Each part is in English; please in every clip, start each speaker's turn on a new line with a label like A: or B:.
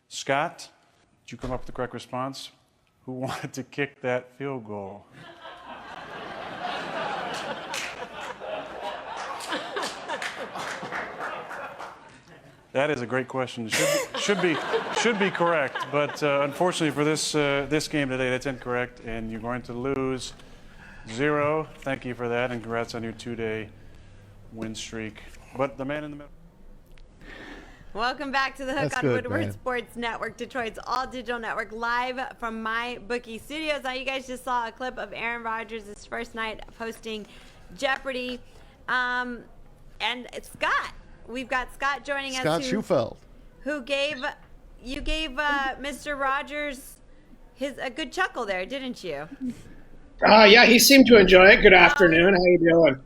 A: Scott, did you come up with the correct response? Who wanted to kick that field goal? That is a great question. Should be correct, but unfortunately for this game today, that's incorrect, and you're going to lose 0. Thank you for that, and congrats on your 2-day win streak. But the man in the middle.
B: Welcome back to the Hook
C: That's
B: on
C: good,
B: Woodward
C: man.
B: Sports Network, Detroit's all-digital network, live from my bookie studios. Now, you guys just saw a clip of Aaron Rodgers' first night of hosting Jeopardy, and Scott. We've got Scott joining us.
C: Scott Shewfelt.
B: Who gave Mr. Rodgers a good chuckle there, didn't you?
D: Yeah, he seemed to enjoy it. Good afternoon. How you doing?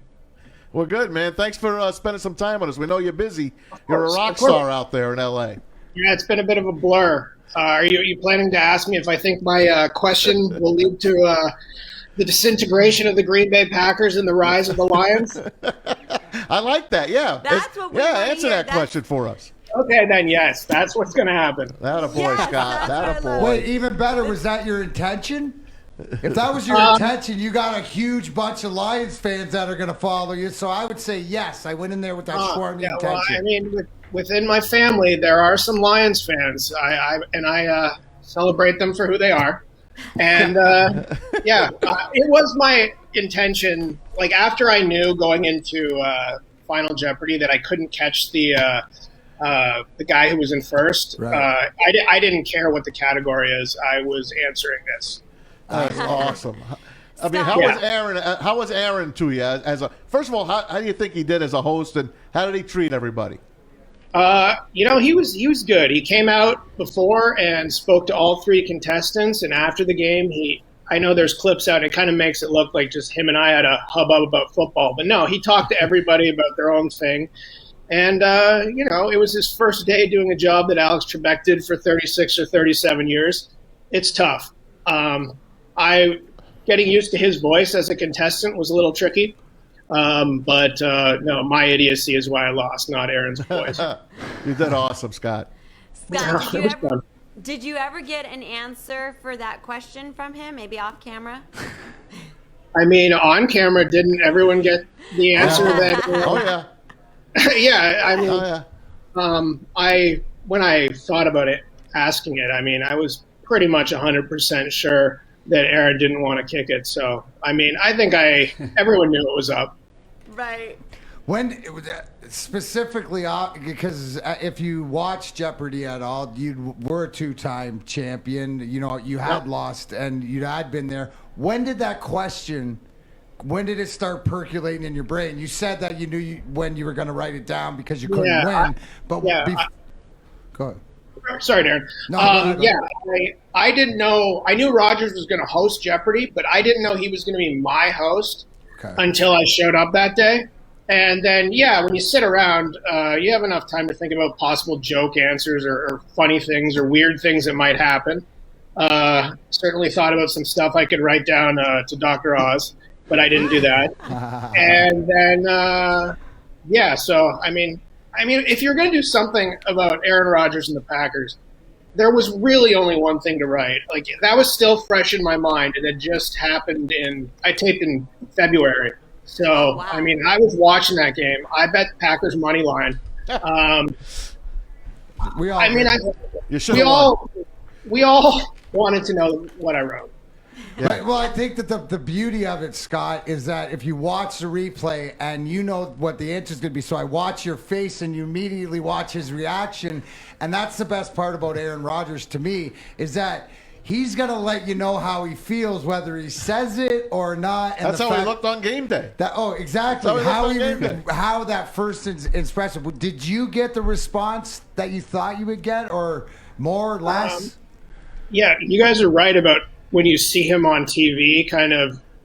C: Well, good, man. Thanks for spending some time with us. We know you're busy. You're a rock star out there in L.A.
D: Yeah, it's been a bit of a blur. Are you planning to ask me if I think my question will lead to the disintegration of the Green Bay Packers and the rise of the Lions?
C: I like that. Yeah.
B: That's what we wanna
C: answer
B: hear.
C: that question for us.
D: Okay, then yes, that's what's going to happen.
C: That a boy,
B: Yes,
C: Scott.
B: that's
C: That a
B: what I love.
C: boy.
E: Wait, even better, was that your intention? If that was your intention, you got a huge bunch of Lions fans that are going to follow you. So I would say yes. I went in there with that swarmy
D: Yeah,
E: intention.
D: well, I mean, within my family, there are some Lions fans. I celebrate them for who they are. And it was my intention. Like after I knew going into Final Jeopardy that I couldn't catch the guy who was in first,
E: Right.
D: I didn't care what the category is. I was answering this.
C: That's awesome. I mean,
B: Scott.
C: how was Aaron to you as a? First of all, how do you think he did as a host, and how did he treat everybody?
D: He was good. He came out before and spoke to all 3 contestants, and after the game, I know there's clips out. It kind of makes it look like just him and I had a hubbub about football, but no, he talked to everybody about their own thing. And, it was his first day doing a job that Alex Trebek did for 36 or 37 years. It's tough. Getting used to his voice as a contestant was a little tricky. But no, my idiocy is why I lost, not Aaron's voice.
C: You did awesome, Scott.
B: Scott,
D: It was fun.
B: did you ever get an answer for that question from him, maybe off camera?
D: I mean, on camera, didn't everyone get the answer that?
C: Oh yeah.
D: Yeah, I mean,
C: Oh yeah.
D: When I thought about it, asking it, I mean, I was pretty much 100% sure that Aaron didn't want to kick it. So, I mean, I think everyone knew it was up.
B: Right.
E: When it was specifically, because if you watch Jeopardy at all, you were a 2-time champion. You had lost and you had been there. When did that question? When did it start percolating in your brain? You said that you knew when you were going to write it down because you couldn't win. Go ahead.
D: Sorry, Darren.
E: No, go ahead.
D: I didn't know. I knew Rodgers was going to host Jeopardy, but I didn't know he was going to be my host until I showed up that day. And then, when you sit around, you have enough time to think about possible joke answers or funny things or weird things that might happen. Certainly thought about some stuff I could write down to Dr. Oz, but I didn't do that. And then, so, I mean, if you're going to do something about Aaron Rodgers and the Packers, there was really only one thing to write. Like, that was still fresh in my mind. It had just happened I taped in February. So,
B: wow.
D: I mean, I was watching that game. I bet Packers money line.
E: We all.
D: I mean, we all wanted to know what I wrote.
E: Right. Well, I think that the beauty of it, Scott, is that if you watch the replay and you know what the answer is going to be, so I watch your face and you immediately watch his reaction, and that's the best part about Aaron Rodgers to me, is that he's going to let you know how he feels, whether he says it or not. And
C: That's how he looked on game day.
E: Exactly.
C: That's
E: How that first expression. Did you get the response that you thought you would get, or more or less?
D: Yeah, you guys are right about when you see him on TV,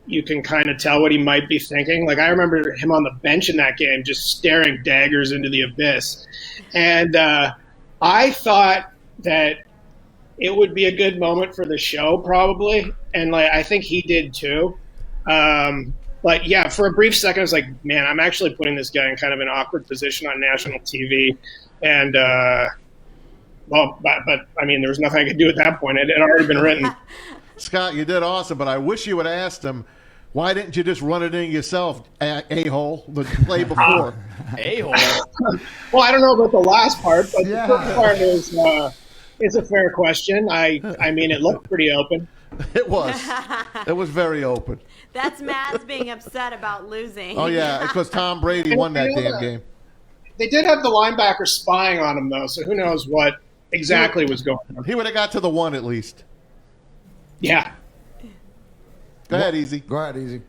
D: you can kind of tell what he might be thinking. Like, I remember him on the bench in that game just staring daggers into the abyss. And I thought that it would be a good moment for the show, probably. And I think he did too. But yeah, for a brief second, I was like, man, I'm actually putting this guy in kind of an awkward position on national TV. And Well, but I mean, there was nothing I could do at that point. It had already been written.
C: Scott, you did awesome, but I wish you would have asked him, why didn't you just run it in yourself, a-hole, the play before?
F: A-hole.
D: Well, I don't know about the last part, but
E: Yeah.
D: the first part is a fair question. I mean, it looked pretty open.
C: It was. It was very open.
B: That's Matt's being upset about losing.
C: Oh, yeah, because Tom Brady won that damn game.
D: They did have the linebacker spying on him, though, so who knows what exactly was going on.
C: He would have got to the one at least.
D: Yeah.
C: Go ahead, Easy.
E: Go ahead, Easy.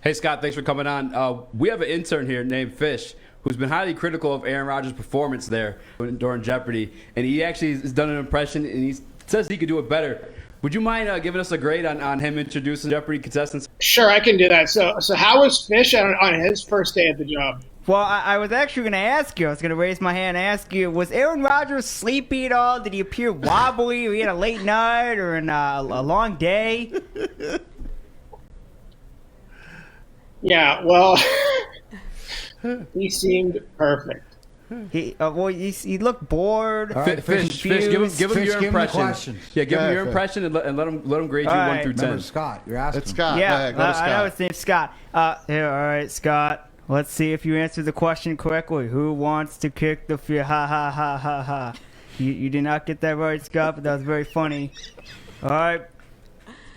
F: Hey, Scott, thanks for coming on. We have an intern here named Fish who's been highly critical of Aaron Rodgers' performance there during Jeopardy. And he actually has done an impression, and he says he could do it better. Would you mind giving us a grade on him introducing Jeopardy contestants?
D: Sure, I can do that. So how was Fish on his first day at the job?
G: Well, I was actually going to ask you. I was going to raise my hand and ask you, was Aaron Rodgers sleepy at all? Did he appear wobbly? Or he had a late night or a long day?
D: Yeah, well, he seemed perfect.
G: He looked bored.
E: All right,
F: Fish, give him
E: Fish,
F: your
E: give him the
F: impression.
E: questions.
F: Yeah, give
C: Go
F: him
C: ahead,
F: your
C: Fish.
F: impression and let him grade you
G: All
F: 1
G: right.
F: through 10.
E: Remember, Scott, you're asking.
C: It's Scott. Go
G: Yeah,
C: ahead. Go to Scott.
G: I know his name's Scott. Here, all right, Scott. Let's see if you answered the question correctly. Who wants to kick the field? Ha, ha, ha, ha, ha. You did not get that right, Scott, but that was very funny. All right.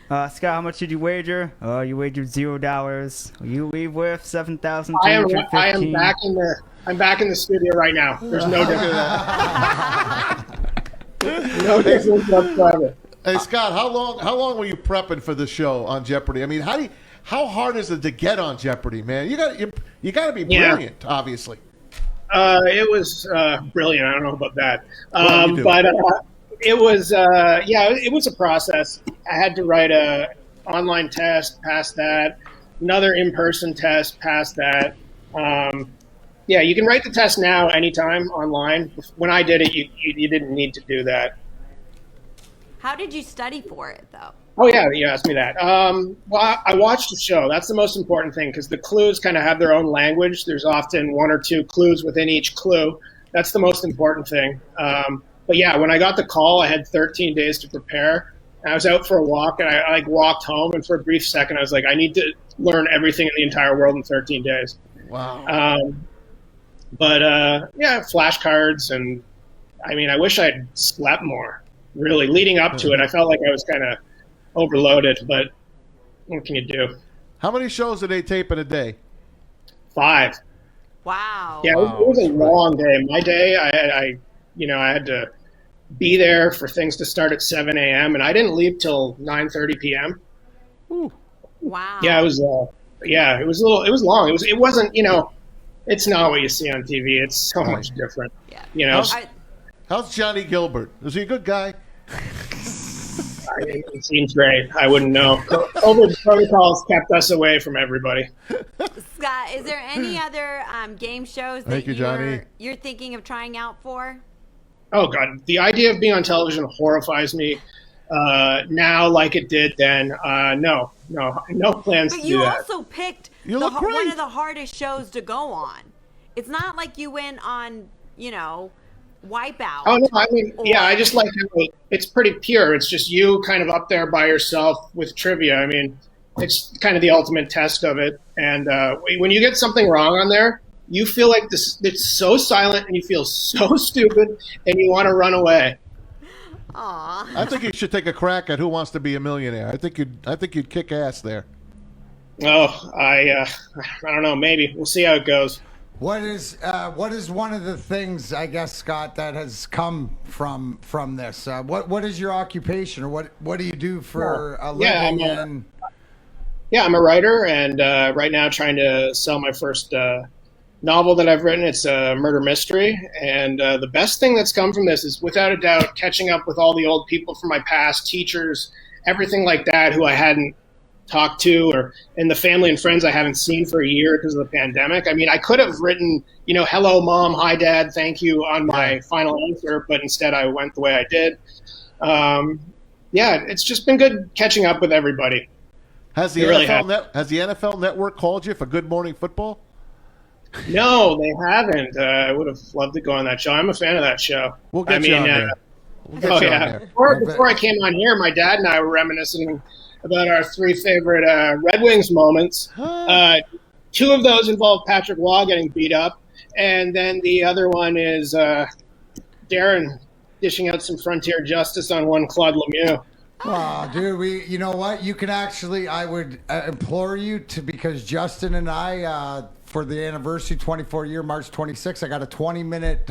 G: Scott, how much did you wager? You wagered $0. You leave with $7,315.
D: I am back in the. I'm back in the studio right now. There's no difference. No difference whatsoever.
C: Hey, Scott, how long were you prepping for the show on Jeopardy? I mean, how hard is it to get on Jeopardy, man? You got to be brilliant, obviously.
D: It was brilliant. I don't know about that,
C: Well, you do.
D: but it was it was a process. I had to write a online test, pass that. Another in-person test, pass that. Yeah, you can write the test now anytime online. When I did it, you didn't need to do that.
B: How did you study for it, though?
D: Oh, yeah, you asked me that. Well, I watched the show. That's the most important thing because the clues kind of have their own language. There's often 1 or 2 clues within each clue. That's the most important thing. But, yeah, when I got the call, I had 13 days to prepare. And I was out for a walk, and I walked home. And for a brief second, I was like, I need to learn everything in the entire world in 13 days.
C: Wow.
D: But flashcards, and I mean, I wish I'd slept more. Really, leading up to it, I felt like I was kind of overloaded. But what can you do?
C: How many shows do they tape in a day?
D: 5.
B: Wow.
D: Yeah, it was a long day. My day, I had to be there for things to start at 7 a.m. and I didn't leave till 9:30 p.m.
B: Wow.
D: Yeah, it was. It was long. It wasn't. It's not what you see on TV. It's so much different.
B: Yeah.
C: How's Johnny Gilbert? Is he a good guy?
D: It seems great. I wouldn't know. COVID protocols kept us away from everybody.
B: Scott, is there any other game shows that
C: Thank you, Johnny.
B: you're thinking of trying out for?
D: Oh God, the idea of being on television horrifies me now, like it did then. No plans
B: But
D: to
B: you
D: do that.
B: also picked
C: You look great.
B: one of the hardest shows to go on. It's not like you went on, Wipeout.
D: Oh no, I mean, I just like how it's pretty pure. It's just you kind of up there by yourself with trivia. I mean, it's kind of the ultimate test of it. And when you get something wrong on there, you feel like it's so silent and you feel so stupid and you want to run away.
B: Aw.
C: I think you should take a crack at Who Wants to Be a Millionaire. I think you'd kick ass there.
D: Oh, I don't know. Maybe we'll see how it goes.
E: What is one of the things, I guess, Scott, that has come from this? What is your occupation, or what do you do for a living?
D: I'm a writer, and right now trying to sell my first novel that I've written. It's a murder mystery, and the best thing that's come from this is, without a doubt, catching up with all the old people from my past, teachers, everything like that, who I hadn't talked to, or in the family and friends I haven't seen for a year because of the pandemic. I mean, I could have written, hello, Mom, hi, Dad, thank you on my final answer, but instead I went the way I did. It's just been good catching up with everybody.
C: Has the NFL Network called you for Good Morning Football?
D: No, they haven't. I would have loved to go on that show. I'm a fan of that show.
C: We'll get you on there. We'll get
D: Oh
C: you on
D: yeah.
C: there.
D: Before I came on here, my dad and I were reminiscing about our 3 favorite Red Wings moments. 2 of those involve Patrick Waugh getting beat up, and then the other one is Darren dishing out some frontier justice on one Claude Lemieux.
E: Oh, dude, you know what? You can actually, I would implore you to, because Justin and I, for the anniversary, 24-year, March 26th, I got a 20-minute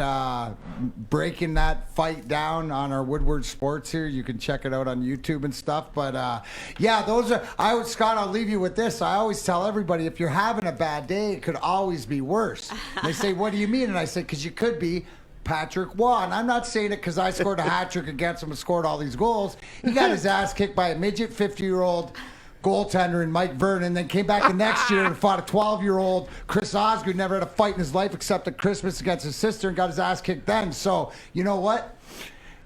E: breaking that fight down on our Woodward Sports here. You can check it out on YouTube and stuff. But, yeah, Scott, I'll leave you with this. I always tell everybody, if you're having a bad day, it could always be worse. And they say, what do you mean? And I say, because you could be Patrick Waugh. And I'm not saying it because I scored a hat trick against him and scored all these goals. He got his ass kicked by a midget 50-year-old goaltender and Mike Vernon, then came back the next year and fought a 12-year-old Chris Osgood, never had a fight in his life except at Christmas against his sister, and got his ass kicked then. So, you know what?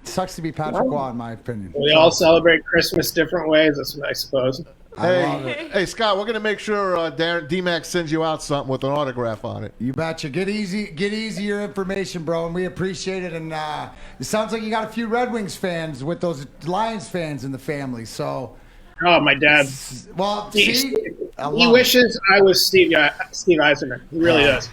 E: It sucks to be Patrick Waugh, in my opinion.
D: We all celebrate Christmas different ways, I suppose.
C: Hey, Scott, we're going to make sure Darren D-Mac sends you out something with an autograph on it.
E: You betcha. Get easy your information, bro, and we appreciate it. And it sounds like you got a few Red Wings fans with those Lions fans in the family. So,
D: oh, my dad.
E: Well,
D: He wishes I was Steve Eisenman. He really does.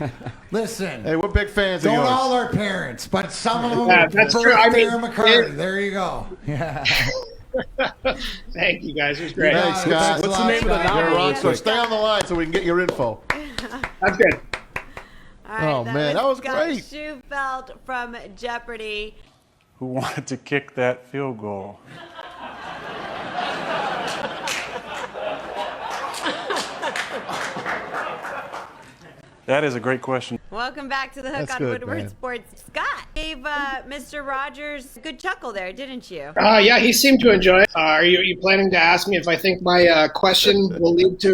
E: Listen.
C: Hey, we're big fans of
E: Don't
C: yours.
E: all our parents, but some of them.
D: Yeah, that's true. I mean,
E: McCarty. There you go. Yeah.
D: Thank you, guys. It was great.
C: Hey, Scott.
F: What's the name of the
C: You're a rock
F: novel?
C: star. Stay on the line so we can get your info.
D: That's good.
B: All right,
C: Oh, man, that was
B: Scott
C: great.
B: Shewfelt from Jeopardy.
A: Who wanted to kick that field goal? That is a great question.
B: Welcome back to the Hook
C: That's
B: on
C: good,
B: Woodward
C: man.
B: Sports. Scott gave Mr. Rogers a good chuckle there, didn't you?
D: Yeah, he seemed to enjoy it. Are you planning to ask me if I think my question will lead to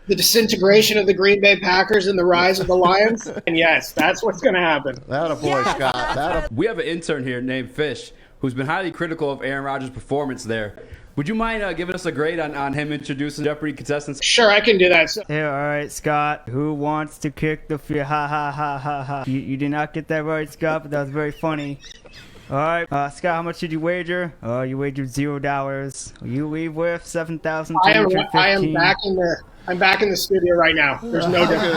D: the disintegration of the Green Bay Packers and the rise of the Lions? And yes, that's what's going to happen.
C: That a boy,
B: Yes,
C: Scott.
B: that's
C: That a
F: We have an intern here named Fish who's been highly critical of Aaron Rodgers' performance there. Would you mind giving us a grade on him introducing Jeopardy contestants?
D: Sure, I can do that. So,
G: Yeah, all right, Scott. Who wants to kick the field? Ha ha ha ha ha. You did not get that right, Scott, but that was very funny. All right, Scott, how much did you wager? You wagered $0. You leave with $7,315.
D: I'm back in the studio right now. There's no difference.